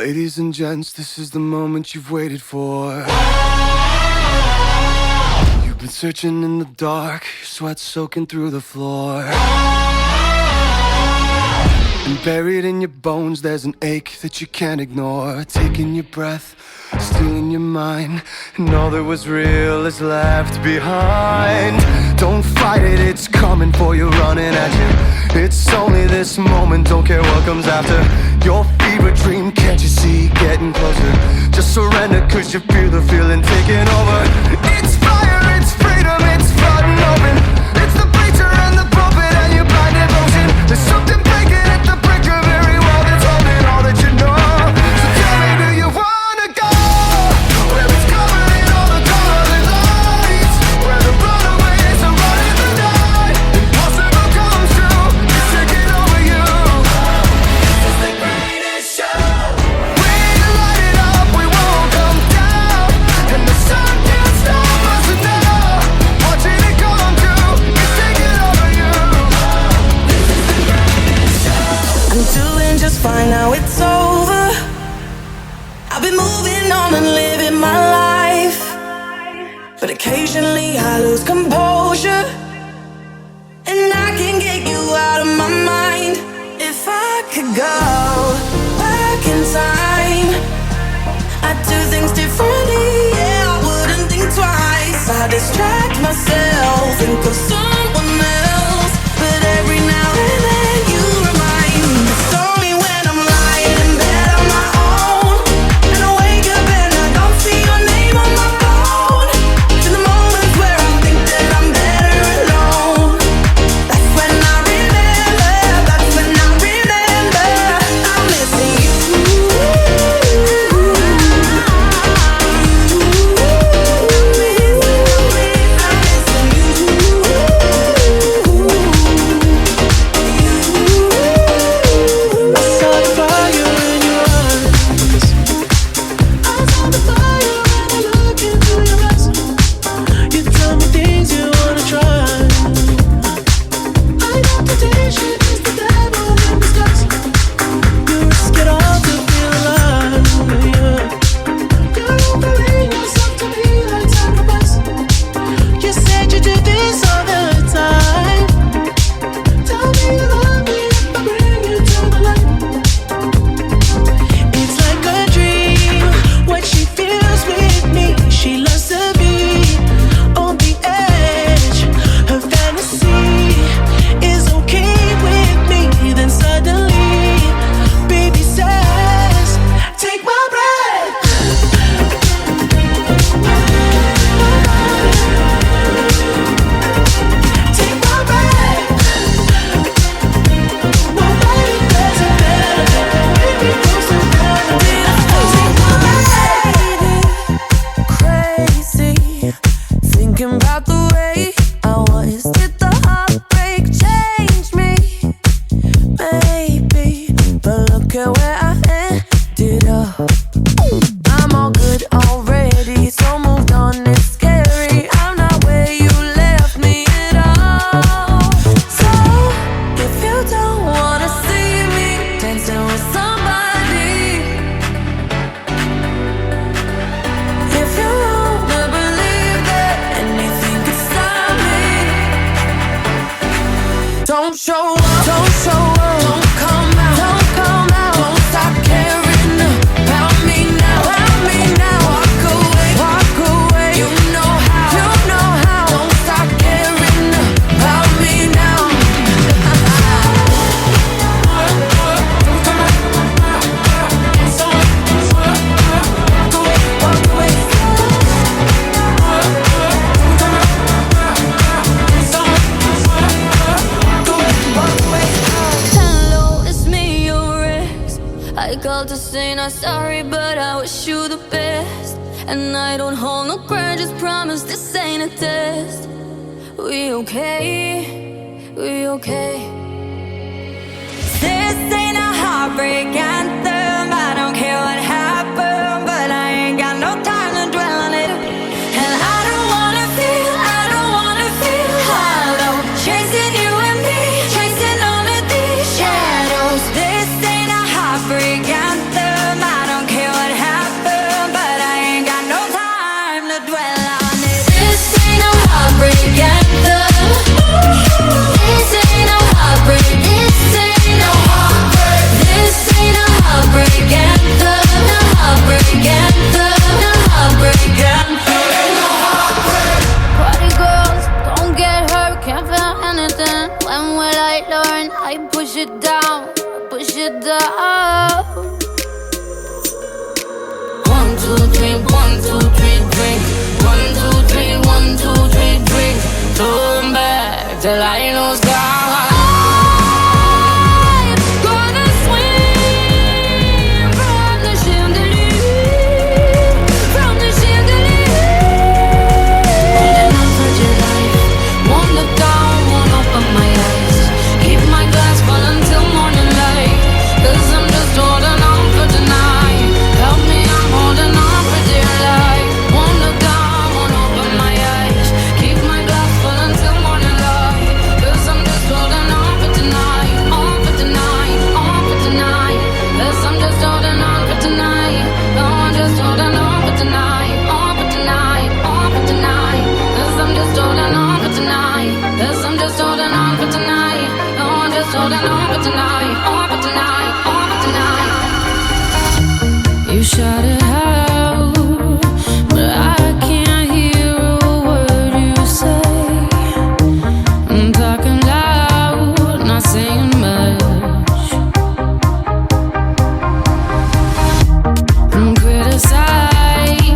Ladies and gents, this is the moment you've waited for. You've been searching in the dark, your sweat soaking through the floor. And buried in your bones, there's an ache that you can't ignore. Taking your breath, stealing your mind, and all that was real is left behind. Don't fight it, it's coming for you, running at you. It's only this moment, don't care what comes after. Your fever dream, can't you see, getting closer. Just surrender, cause you feel the feeling taking over. It's fire, it's freedom, it's flooding open. It's the preacher and the pulpit and your blind devotion. There's something breaking at the brink of every wall that's holding all that you know. So tell me, do you wanna go where it's covered in all the colored lights, where the runaways are running the night? Impossible comes true, it's taking over you. This is the greatest show. We light it up, we won't come down, and the sun can't stop us now. Watching it come true, it's taking over you. This is the greatest show. I'm doing just fine now, it's over. I've been moving on and living my life, but occasionally I lose composure, and I can get you out of my mind. If I could go back in time, I'd do things differently, yeah, I wouldn't think twice. I distract myself, think of someone else, but every now and then you remind me. It's only when I'm lying in bed on my own, and I wake up and I don't see your name on my phone. It's in the moments where I think that I'm better alone. That's when I remember, that's when I remember I'm missing you. I saw the fire in your eyes. I saw the fire when I look into your eyes. You tell me things you wanna try. I know temptation is the devil in disguise. You risk it all to feel alive, yeah. You're offering yourself to me like sacrifice. You said you do this all the time. Tell me you love me if I bring you to the light. It's like a dream when she feels with me. She loves to be on the edge. Her fantasy is okay with me. Then suddenly, baby says, take my breath. Take my breath. Nobody does it better. Baby, goes so better. Take my breath. Crazy, thinking about the way I was. Did the heartbreak change me? Maybe, but look at where I ended up. I'm all good already, so moved on, it's scary. I'm not where you left me at all. So, if you don't wanna see me dancing with somebody, if you wanna believe that anything could stop me, don't show up, don't show up, don't come out, don't come out, don't stop caring about me now, walk away, you know how, don't stop caring about me now. Walk away. Hello, it's me, your ex. I called to say not sorry, but I wish you the best. And I don't hold no grudges, promise this ain't a test. We okay, we okay. This ain't a heartbreak anthem. I don't care what happened, but I ain't got no time to dwell on it. And I don't wanna feel hollow, chasing you and me, chasing all of these shadows. This ain't a heartbreak anthem. I don't I push it down, push it down. 1, 2, 3, 1, 2, 3, drink. 1, 2, 3, 1, 2, 3, drink. Turn back till I lose God. You shout it out, but I can't hear a word you say. I'm talking loud, not saying much. I'm criticized,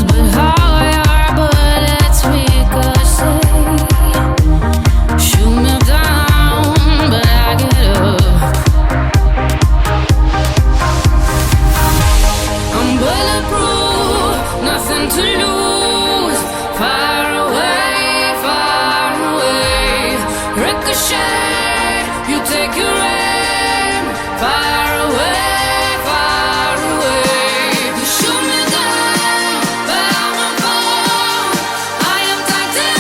but how your bullets ricochet. Shoot me down, but I get up. Bulletproof, nothing to lose. Far away, ricochet. You take your aim. Far away. You shoot me down, but I won't fall. I am titanium.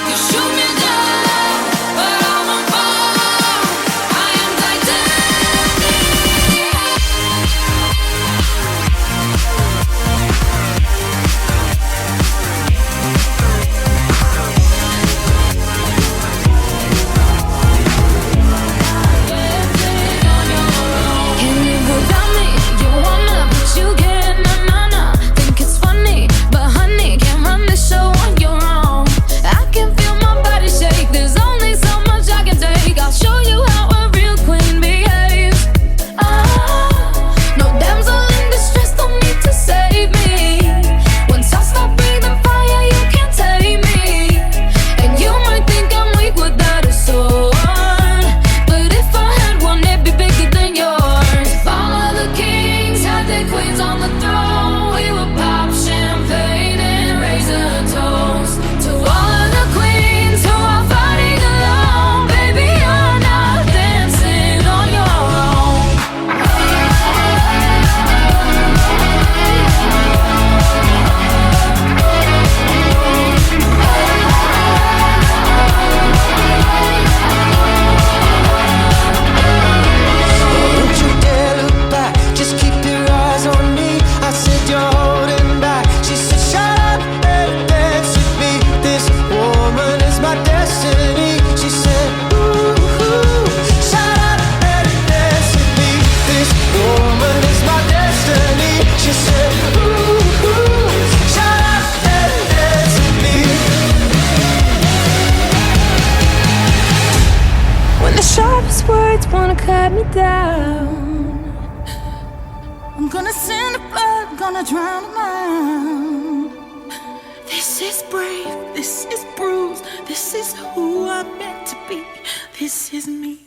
You shoot me down, but I won't fall. I am titanium. Sharpest words wanna cut me down. I'm gonna send the blood, gonna drown them out. This is brave, this is bruised, this is who I'm meant to be. This is me.